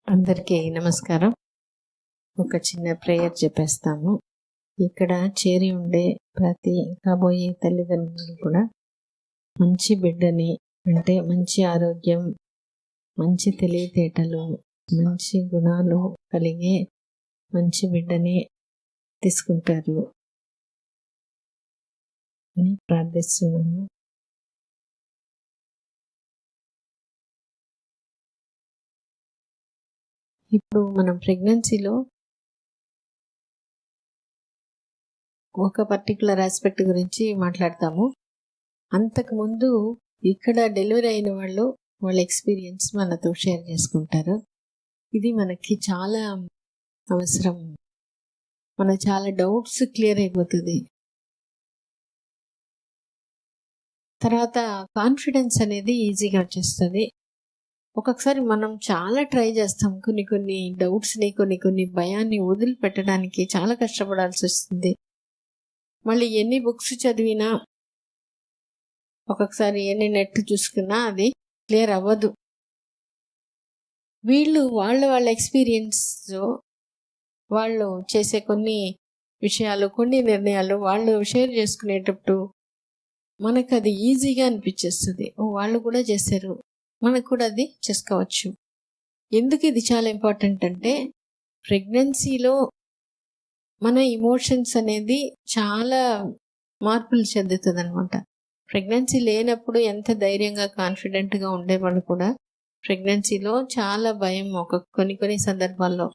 అందరికీ నమస్కారం. ఒక చిన్న ప్రేయర్ చెప్పేస్తాము. ఇక్కడ చేరి ఉండే ప్రతి కాబోయే తల్లిదండ్రులు కూడా మంచి బిడ్డని, అంటే మంచి ఆరోగ్యం, మంచి తెలివితేటలు, మంచి గుణాలు కలిగే మంచి బిడ్డని తీసుకుంటారు అని ప్రార్థిస్తున్నాను. ఇప్పుడు మనం ప్రెగ్నెన్సీలో ఒక పర్టికులర్ ఆస్పెక్ట్ గురించి మాట్లాడతాము. అంతకుముందు ఇక్కడ డెలివరీ అయిన వాళ్ళు వాళ్ళ ఎక్స్పీరియన్స్ మనతో షేర్ చేసుకుంటారు. ఇది మనకి చాలా అవసరం. మన చాలా డౌట్స్ క్లియర్ అయిపోతుంది. తర్వాత కాన్ఫిడెన్స్ అనేది ఈజీగా వచ్చేస్తుంది. ఒక్కొక్కసారి మనం చాలా ట్రై చేస్తాం, కొన్ని డౌట్స్ని, కొన్ని భయాన్ని వదిలిపెట్టడానికి చాలా కష్టపడాల్సి వస్తుంది. మళ్ళీ ఎన్ని బుక్స్ చదివినా, ఒక్కొక్కసారి ఎన్ని నెట్ చూసుకున్నా అది క్లియర్ అవ్వదు. వీళ్ళు వాళ్ళ ఎక్స్పీరియన్స్, వాళ్ళు చేసే కొన్ని విషయాలు, కొన్ని నిర్ణయాలు వాళ్ళు షేర్ చేసుకునేటప్పుడు మనకు అది ఈజీగా అనిపించేస్తుంది. వాళ్ళు కూడా చేశారు, మనకు కూడా అది చేసుకోవచ్చు. ఎందుకు ఇది చాలా ఇంపార్టెంట్ అంటే, ప్రెగ్నెన్సీలో మన ఇమోషన్స్ అనేది చాలా మార్పులు చెందుతుంది అనమాట. ప్రెగ్నెన్సీ లేనప్పుడు ఎంత ధైర్యంగా కాన్ఫిడెంట్గా ఉండేవాళ్ళు కూడా ప్రెగ్నెన్సీలో చాలా భయం కొన్ని సందర్భాల్లో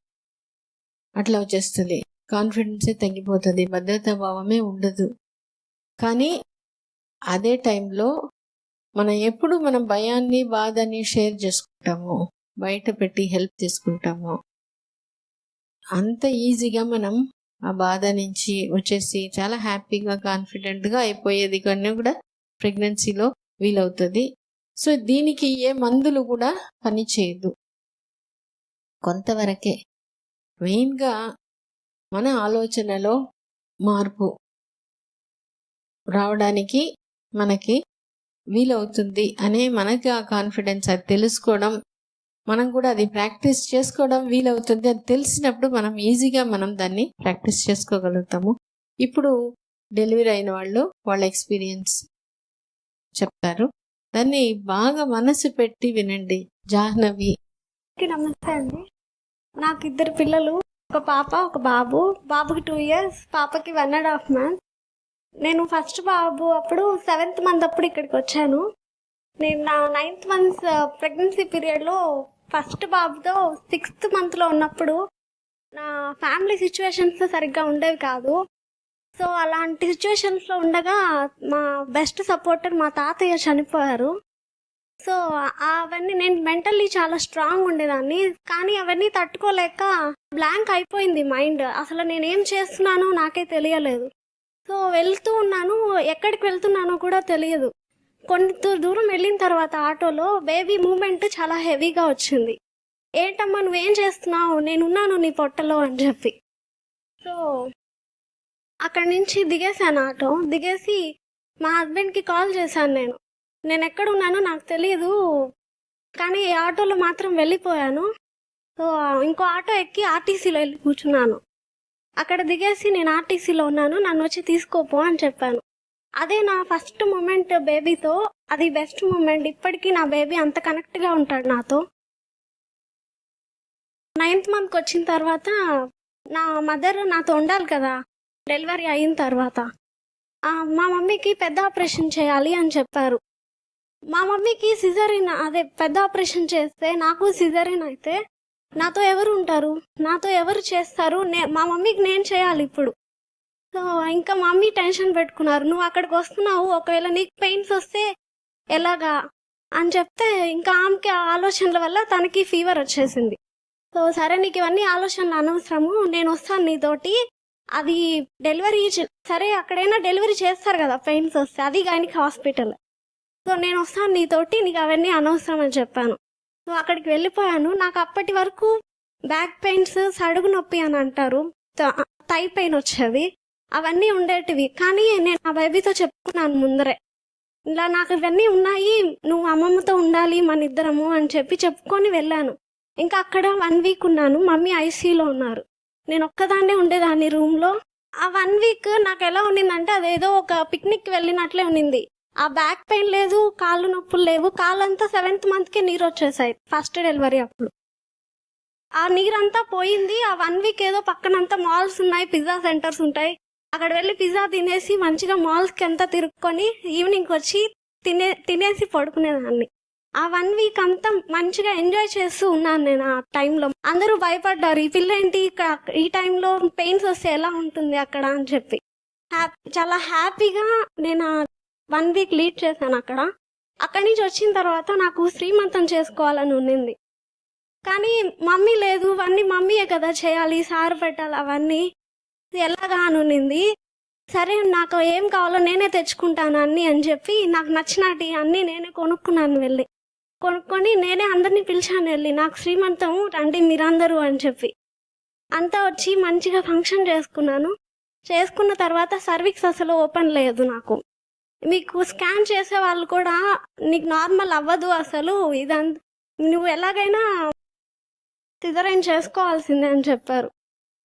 అట్లా వచ్చేస్తుంది. కాన్ఫిడెన్సే తగ్గిపోతుంది, భద్రతా భావమే ఉండదు. కానీ అదే టైంలో మనం భయాన్ని, బాధని షేర్ చేసుకుంటాము, బయట పెట్టి హెల్ప్ తీసుకుంటాము, అంత ఈజీగా మనం ఆ బాధ నుంచి వచ్చేసి చాలా హ్యాపీగా, కాన్ఫిడెంట్గా అయిపోయేది కొన్ని కూడా ప్రెగ్నెన్సీలో వీలవుతుంది. సో దీనికి ఏ మందులు కూడా పని చేయదు, కొంతవరకే. మెయిన్గా మన ఆలోచనలో మార్పు రావడానికి మనకి వీలవుతుంది అనే మనకి ఆ కాన్ఫిడెన్స్, అది తెలుసుకోవడం, మనం కూడా అది ప్రాక్టీస్ చేసుకోవడం వీలవుతుంది. అది తెలిసినప్పుడు మనం ఈజీగా దాన్ని ప్రాక్టీస్ చేసుకోగలుగుతాము. ఇప్పుడు డెలివరీ అయిన వాళ్ళు వాళ్ళ ఎక్స్పీరియన్స్ చెప్తారు, దాన్ని బాగా మనసు పెట్టి వినండి. జాహ్నవి. నమస్తే అండి. నాకు 2 పిల్లలు, ఒక పాప ఒక బాబు. బాబుకి 2 years, పాపకి 1.5 months. నేను ఫస్ట్ బాబు అప్పుడు 7th month అప్పుడు ఇక్కడికి వచ్చాను. నేను నా 9th month ప్రెగ్నెన్సీ పీరియడ్లో ఫస్ట్ బాబుతో 6th monthలో ఉన్నప్పుడు నా ఫ్యామిలీ సిచ్యువేషన్స్ సరిగ్గా ఉండేవి కాదు. సో అలాంటి సిచ్యువేషన్స్లో ఉండగా మా బెస్ట్ సపోర్టర్ మా తాతయ్య చనిపోయారు. సో అవన్నీ, నేను మెంటల్లీ చాలా స్ట్రాంగ్ ఉండేదాన్ని, కానీ అవన్నీ తట్టుకోలేక బ్లాంక్ అయిపోయింది మైండ్. అసలు నేనేం చేస్తున్నానో నాకే తెలియలేదు. సో వెళ్తూ ఉన్నాను, ఎక్కడికి వెళ్తున్నానో కూడా తెలియదు. కొంత దూరం వెళ్ళిన తర్వాత ఆటోలో బేబీ మూమెంట్ చాలా హెవీగా వచ్చింది. ఏంటమ్మా నువ్వేం చేస్తున్నావు, నేనున్నాను నీ పొట్టలో అని చెప్పి. సో అక్కడి నుంచి దిగేశాను, ఆటో దిగేసి మా హస్బెండ్కి కాల్ చేశాను. నేను ఎక్కడున్నానో నాకు తెలియదు, కానీ ఆటోలో మాత్రం వెళ్ళిపోయాను. సో ఇంకో ఆటో ఎక్కి ఆర్టీసీలో వెళ్ళి కూర్చున్నాను. అక్కడ దిగేసి నేను ఆర్టీసీలో ఉన్నాను, నన్ను వచ్చి తీసుకోపో అని చెప్పాను. అదే నా ఫస్ట్ మూమెంట్ బేబీతో, అది బెస్ట్ మూమెంట్. ఇప్పటికీ నా బేబీ అంత కనెక్ట్గా ఉంటాడు నాతో. 9th monthకి వచ్చిన తర్వాత నా మదర్ నాతో ఉండాలి కదా, డెలివరీ అయిన తర్వాత. మా మమ్మీకి పెద్ద ఆపరేషన్ చేయాలి అని చెప్పారు. మా మమ్మీకి సిజరీన్, అదే పెద్ద ఆపరేషన్ చేస్తే, నాకు సిజరీన్ అయితే నాతో ఎవరు ఉంటారు, నాతో ఎవరు చేస్తారు, మా మమ్మీకి నేను చేయాలి ఇప్పుడు. సో ఇంకా మమ్మీ టెన్షన్ పెట్టుకున్నారు, నువ్వు అక్కడికి వస్తున్నావు, ఒకవేళ నీకు పెయిన్స్ వస్తే ఎలాగా అని చెప్తే, ఇంకా ఆమెకి ఆ ఆలోచనల వల్ల తనకి ఫీవర్ వచ్చేసింది. సో సరే నీకు ఇవన్నీ ఆలోచనలు అనవసరము, నేను వస్తాను నీతోటి, అది డెలివరీ సరే అక్కడైనా డెలివరీ చేస్తారు కదా పెయిన్స్ వస్తే, అది గైనిక్ హాస్పిటల్. సో నేను వస్తాను నీతోటి, నీకు అవన్నీ అనవసరం అని చెప్పాను. సో అక్కడికి వెళ్ళిపోయాను. నాకు అప్పటి వరకు బ్యాక్ పెయిన్స్, సడుగు నొప్పి అని అంటారు, థై పెయిన్ వచ్చేది, అవన్నీ ఉండేటివి. కానీ నేను ఆ బేబీతో చెప్పుకున్నాను ముందరే, ఇలా నాకు ఇవన్నీ ఉన్నాయి, నువ్వు అమ్మమ్మతో ఉండాలి మన ఇద్దరము అని చెప్పుకొని వెళ్ళాను. ఇంకా అక్కడ 1 వీక్ ఉన్నాను. మమ్మీ ఐసీయూలో ఉన్నారు. నేను ఒక్కదాన్నే ఉండేదాన్ని రూమ్‌లో. ఆ 1 వీక్ నాకు ఎలా ఉండిందంటే అదేదో ఒక పిక్నిక్‌కి వెళ్ళినట్లే ఉండింది. ఆ బ్యాక్ పెయిన్ లేదు, కాళ్ళు నొప్పులు లేవు. కాళ్ళంతా 7th మంత్‌కే నీరొచ్చేసాయి ఫస్ట్ డెలివరీ అప్పుడు. ఆ నీరంతా పోయింది. ఆ 1 వీక్ ఏదో పక్కనంతా మాల్స్ ఉన్నాయి, పిజ్జా సెంటర్స్ ఉంటాయి. అక్కడ వెళ్ళి పిజ్జా తినేసి మంచిగా మాల్స్‌కి అంతా తిరుక్కొని ఈవినింగ్‌కి వచ్చి తినేసి పడుకునేదాన్ని. ఆ 1 వీక్ అంతా మంచిగా ఎంజాయ్ చేస్తూ ఉన్నాను నేను ఆ టైంలో. అందరూ భయపడ్డారు. ఈ పిల్ల ఏంటి ఈ టైంలో పెయిన్స్ వస్తే ఎలా ఉంటుంది అక్కడ అని చెప్పి. చాలా హ్యాపీగా నేను ఆ 1 వీక్ లీడ్ చేశాను అక్కడ. అక్కడి నుంచి వచ్చిన తర్వాత నాకు శ్రీమంతం చేసుకోవాలని ఉండింది. కానీ మమ్మీ లేదు, ఇవన్నీ మమ్మీయే కదా చేయాలి, సారు పెట్టాలి అవన్నీ. ఎలాగా అని ఉండింది. సరే నాకు ఏం కావాలో నేనే తెచ్చుకుంటాను అన్నీ అని చెప్పి నాకు నచ్చినటి అన్నీ నేనే కొనుక్కున్నాను వెళ్ళి. కొనుక్కొని నేనే అందరినీ పిలిచాను వెళ్ళి, నాకు శ్రీమంతం రండి మీరందరూ అని చెప్పి. అంతా వచ్చి మంచిగా ఫంక్షన్ చేసుకున్నాను. చేసుకున్న తర్వాత సర్విక్స్ అసలు ఓపెన్ లేదు నాకు. మీకు స్కాన్ చేసే వాళ్ళు కూడా నీకు నార్మల్ అవ్వదు అసలు, ఇదంతా నువ్వు ఎలాగైనా సిజరైన్ చేసుకోవాల్సిందే అని చెప్పారు.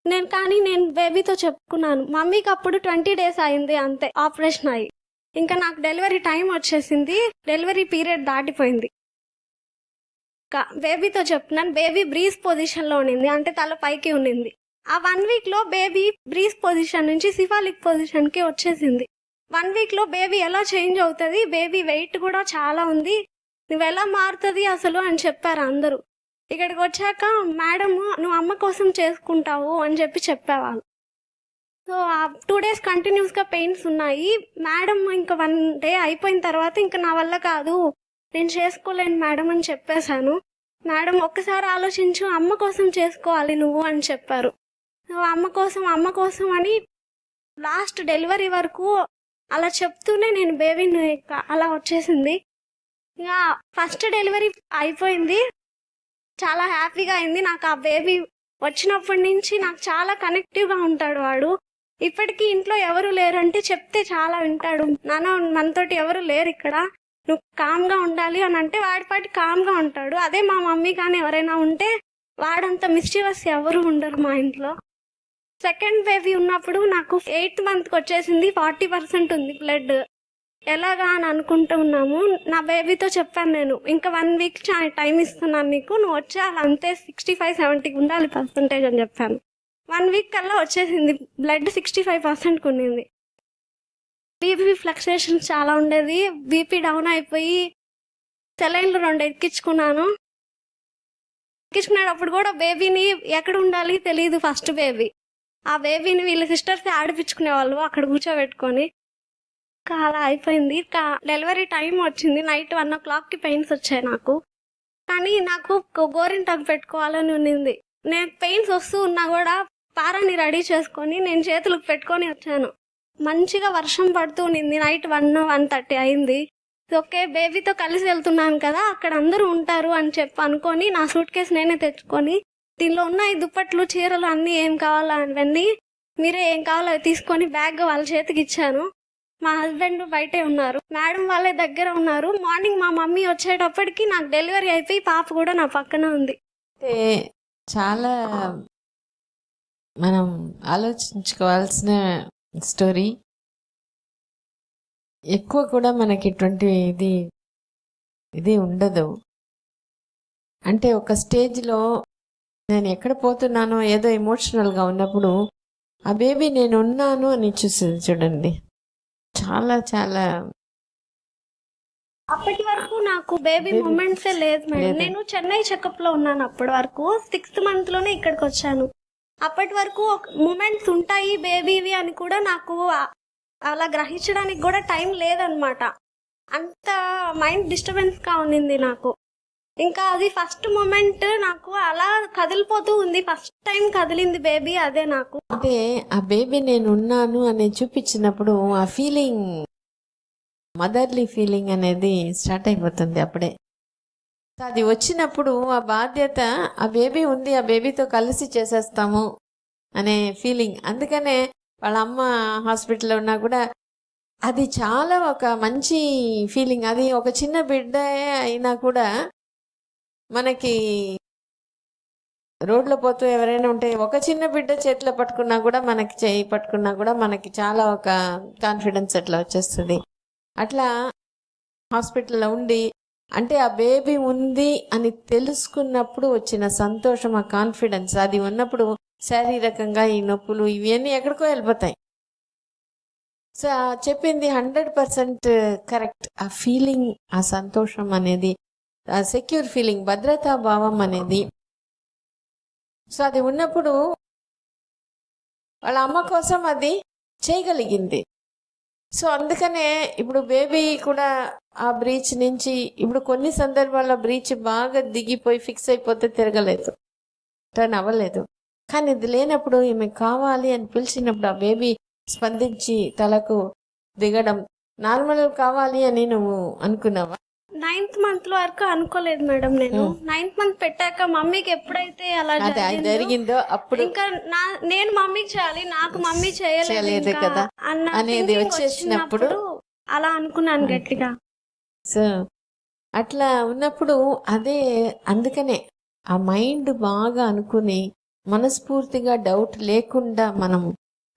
నేను బేబీతో చెప్పుకున్నాను. మమ్మీకి అప్పుడు 20 days అయింది అంతే ఆపరేషన్ అయ్యి. ఇంకా నాకు డెలివరీ టైం వచ్చేసింది. డెలివరీ పీరియడ్ దాటిపోయింది. బేబీతో చెప్తున్నాను. బేబీ బ్రీజ్ పొజిషన్లో ఉండింది, అంటే తల పైకి ఉండింది. ఆ 1 వీక్లో బేబీ బ్రీజ్ పొజిషన్ నుంచి సిఫాలిక్ పొజిషన్కి వచ్చేసింది. 1 వీక్లో బేబీ ఎలా చేంజ్ అవుతుంది, బేబీ వెయిట్ కూడా చాలా ఉంది, నువ్వు ఎలా మారుతుంది అసలు అని చెప్పారు అందరూ. ఇక్కడికి వచ్చాక మేడం నువ్వు అమ్మ కోసం చేసుకుంటావు అని చెప్పేవాళ్ళు. సో ఆ 2 days కంటిన్యూస్గా పెయిన్స్ ఉన్నాయి. మేడం ఇంకా 1 day అయిపోయిన తర్వాత ఇంకా నా వల్ల కాదు, నేను చేసుకోలేను మేడం అని చెప్పేశాను. మేడం ఒక్కసారి ఆలోచించు, అమ్మ కోసం చేసుకోవాలి నువ్వు అని చెప్పారు. సో అమ్మ కోసం అని లాస్ట్ డెలివరీ వరకు అలా చెప్తూనే నేను బేబీని అలా వచ్చేసింది. ఇంకా ఫస్ట్ డెలివరీ అయిపోయింది, చాలా హ్యాపీగా అయింది. నాకు ఆ బేబీ వచ్చినప్పటి నుంచి నాకు చాలా కనెక్టివ్గా ఉంటాడు వాడు. ఇప్పటికీ ఇంట్లో ఎవరు లేరంటే చెప్తే చాలా వింటాడు. నాన్న మనతోటి ఎవరు లేరు ఇక్కడ, నువ్వు కామ్గా ఉండాలి అని అంటే వాడిపాటి కామ్గా ఉంటాడు. అదే మా మమ్మీ కానీ ఎవరైనా ఉంటే వాడంత మిస్chievous ఎవరు ఉండరు మా ఇంట్లో. సెకండ్ బేబీ ఉన్నప్పుడు నాకు 8th మంత్కి వచ్చేసింది. 40% ఉంది బ్లడ్. ఎలాగా అని అనుకుంటూ ఉన్నాము. నా బేబీతో చెప్పాను నేను, ఇంకా 1 week టైం ఇస్తున్నాను నీకు, నువ్వు వచ్చేయాలి అంతే, 65-70 ఉండాలి పర్సంటేజ్ అని చెప్పాను. 1 week కల్లా వచ్చేసింది బ్లడ్ 65% ఉండింది. బీపీ ఫ్లక్చుయేషన్స్ చాలా ఉండేది. బీపీ డౌన్ అయిపోయి సెలైన్లు 2 ఎక్కించుకున్నాను. ఎక్కించుకునేటప్పుడు కూడా బేబీని ఎక్కడ ఉండాలి తెలియదు. ఫస్ట్ బేబీ, ఆ బేబీని వీళ్ళ సిస్టర్స్ ఆడిపించుకునేవాళ్ళు అక్కడ కూర్చోబెట్టుకొని. అలా అయిపోయింది. డెలివరీ టైం వచ్చింది. నైట్ 1 o'clockకి పెయిన్స్ వచ్చాయి నాకు. కానీ నాకు గోరింటాకు పెట్టుకోవాలని ఉండింది. నేను పెయిన్స్ వస్తూ ఉన్నా కూడా పారాని రెడీ చేసుకొని నేను చేతులకు పెట్టుకొని వచ్చాను. మంచిగా వర్షం పడుతూ ఉండింది. నైట్ 1-1:30 అయింది. ఓకే, బేబీతో కలిసి వెళ్తున్నాను కదా, అక్కడ అందరూ ఉంటారు అని అనుకొని నా సూట్ కేసు నేనే తెచ్చుకొని, దీనిలో ఉన్న ఈ దుప్పట్లు చీరలు అన్నీ ఏం కావాలో అవన్నీ మీరే ఏం కావాలో అవి తీసుకొని బ్యాగ్ వాళ్ళ చేతికి ఇచ్చాను. మా హస్బెండ్ బయటే ఉన్నారు, మేడం వాళ్ళే దగ్గర ఉన్నారు. మార్నింగ్ మా మమ్మీ వచ్చేటప్పటికి నాకు డెలివరీ అయిపోయి పాప కూడా నా పక్కన ఉంది. అంటే చాలా మనం ఆలోచించుకోవాల్సిన స్టోరీ. ఎక్కువ కూడా మనకి ఇటువంటి ఇది ఉండదు. అంటే ఒక స్టేజ్లో నేను ఎక్కడ పోతున్నానో ఏదో ఎమోషనల్గా ఉన్నప్పుడు ఆ బేబీ నేను ఉన్నాను అని చూసింది చూడండి. చాలా చాలా అప్పటి వరకు నాకు బేబీ మూమెంట్సే లేదు మేడం. నేను చెన్నై చెకప్ లో ఉన్నాను అప్పటి వరకు. 6th మంత్లోనే ఇక్కడికి వచ్చాను. అప్పటి వరకు మూమెంట్స్ ఉంటాయి బేబీవి అని కూడా నాకు అలా గ్రహించడానికి కూడా టైం లేదనమాట. అంత మైండ్ డిస్టర్బెన్స్గా ఉండింది నాకు. ఇంకా అది ఫస్ట్ మూమెంట్ నాకు అలా కదిలిపోతూ ఉంది. ఫస్ట్ టైం కదిలింది బేబీ అదే నాకు. అంటే ఆ బేబీ నేను ఉన్నాను అని చూపించినప్పుడు ఆ ఫీలింగ్, మదర్లీ ఫీలింగ్ అనేది స్టార్ట్ అయిపోతుంది అప్పుడే. అది వచ్చినప్పుడు ఆ బాధ్యత, ఆ బేబీ ఉంది, ఆ బేబీతో కలిసి చేసేస్తాము అనే ఫీలింగ్. అందుకనే వాళ్ళ అమ్మ హాస్పిటల్లో ఉన్నా కూడా అది చాలా ఒక మంచి ఫీలింగ్. అది ఒక చిన్న బిడ్డ అయినా కూడా మనకి రోడ్లో పోతూ ఎవరైనా ఉంటే ఒక చిన్న బిడ్డ చేతిలో పట్టుకున్నా కూడా మనకి చేయి పట్టుకున్నా కూడా మనకి చాలా ఒక కాన్ఫిడెన్స్ అట్లా వచ్చేస్తుంది. అట్లా హాస్పిటల్లో ఉండి అంటే ఆ బేబీ ఉంది అని తెలుసుకున్నప్పుడు వచ్చిన సంతోషం, ఆ కాన్ఫిడెన్స్ అది ఉన్నప్పుడు శారీరకంగా ఈ నొప్పులు ఇవన్నీ ఎక్కడికో వెళ్ళిపోతాయి. సో చెప్పింది 100% కరెక్ట్. ఆ ఫీలింగ్, ఆ సంతోషం అనేది, ఆ సెక్యూర్ ఫీలింగ్, భద్రతా భావం అనేది, సో అది ఉన్నప్పుడు వాళ్ళ అమ్మ కోసం అది చేయగలిగింది. సో అందుకనే ఇప్పుడు బేబీ కూడా ఆ బ్రీచ్ నుంచి ఇప్పుడు కొన్ని సందర్భాల్లో బ్రీచ్ బాగా దిగిపోయి ఫిక్స్ అయిపోతే తిరగలేదు, టర్న్ అవ్వలేదు. కానీ ఇది లేనప్పుడు ఈమె కావాలి అని పిలిచినప్పుడు ఆ బేబీ స్పందించి తలకు దిగడం నార్మల్ కావాలి అని నువ్వు అనుకున్నావా? 9th month వరకు అనుకోలేదు మేడం. నేను 9th month పెట్టాక మమ్మీకి ఎప్పుడైతే అలా జరిగిందో అప్పుడు ఇంకా నేను మమ్మీకి చేయాలి, నాకు మమ్మీ చేయలేదు కదా అనేది వచ్చేసినప్పుడు అలా అనుకున్నాను గట్టిగా. సో అట్లా ఉన్నప్పుడు అదే అందుకనే ఆ మైండ్ బాగా అనుకుని మనస్ఫూర్తిగా డౌట్ లేకుండా మనం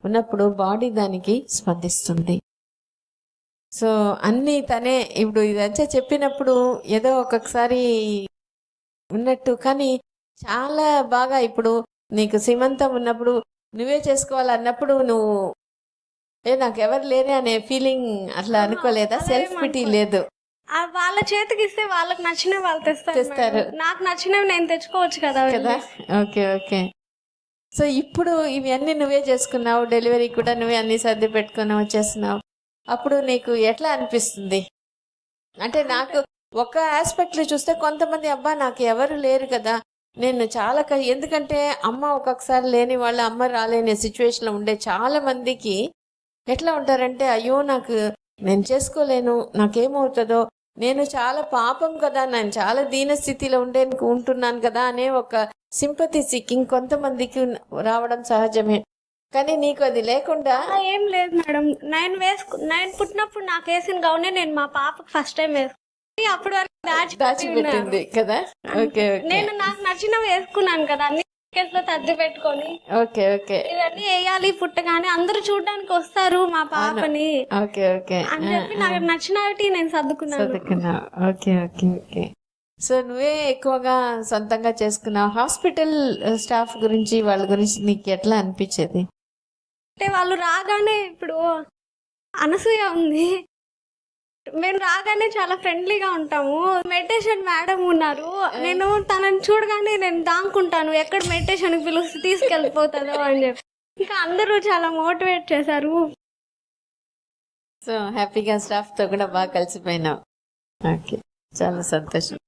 ఉన్నప్పుడు బాడీ దానికి స్పందిస్తుంది. సో అన్నీ తనే ఇప్పుడు ఇదంతా చెప్పినప్పుడు ఏదో ఒక్కొక్కసారి ఉన్నట్టు, కానీ చాలా బాగా ఇప్పుడు నీకు సీమంతం ఉన్నప్పుడు నువ్వే చేసుకోవాలన్నప్పుడు నువ్వు నాకు ఎవరు లేరే అనే ఫీలింగ్ అట్లా అనుకోలేదా? సెల్ఫ్ పిటీ లేదు? వాళ్ళ చేతికి ఇస్తే వాళ్ళకి నచ్చినవి వాళ్ళు తెస్తారు, నాకు నచ్చినవి నేను తెచ్చుకోవచ్చు కదా. Okay okay. సో ఇప్పుడు ఇవన్నీ నువ్వే చేసుకున్నావు, డెలివరీ కూడా నువ్వే అన్ని సర్ది పెట్టుకుని వచ్చేస్తున్నావు. అప్పుడు నీకు ఎట్లా అనిపిస్తుంది? అంటే నాకు ఒక ఆస్పెక్ట్లో చూస్తే కొంతమంది అబ్బా నాకు ఎవరు లేరు కదా, నేను చాలా ఎందుకంటే అమ్మ ఒక్కొక్కసారి లేని వాళ్ళ అమ్మ రాలేని సిచ్యువేషన్లో ఉండే చాలా మందికి ఎట్లా ఉంటారంటే అయ్యో నాకు నేను చేసుకోలేను, నాకేమవుతుందో, నేను చాలా పాపం కదా, నేను చాలా దీన స్థితిలో ఉంటున్నాను కదా అనే ఒక సింపతి సీకింగ్ కొంతమందికి రావడం సహజమే. కానీ నీకు అది లేకుండా ఏం లేదు మేడం. నేను పుట్టినప్పుడు నాకు వేసిన గౌనే నేను మా పాపకు ఫస్ట్ టైం వేసుకుని అప్పుడు వరకు దాచిపెట్టింది కదా. ఓకే నేను నాకు నచ్చినవి వేసుకున్నాను కదా, అన్ని లో తద్ది పెట్టుకొని. Okay okay. ఇవన్నీ వేయాలి పుట్టగానే, అందరూ చూడడానికి వస్తారు మా పాపని. ఓకే ఓకే అని చెప్పి నాకు నచ్చినవి నేను సర్దుకున్నాను. Okay okay okay. సో నువ్వే ఎక్కువగా సొంతంగా చేసుకున్నావు. హాస్పిటల్ స్టాఫ్ గురించి వాళ్ళ గురించి నీకు ఎట్లా అనిపించేది? అంటే వాళ్ళు రాగానే, ఇప్పుడు అనసూయ ఉంది, మేము రాగానే చాలా ఫ్రెండ్లీగా ఉంటాము. మెడిటేషన్ మేడం ఉన్నారు, నేను తనని చూడగానే నేను దాంకుంటాను ఎక్కడ మెడిటేషన్కి పిలిచి తీసుకెళ్ళిపోతుందో అని చెప్పి. ఇంకా అందరూ చాలా మోటివేట్ చేశారు. సో హ్యాపీగా స్టాఫ్తో కూడా బాగా కలిసిపోయినావు. ఓకే, చాలా సంతోషం.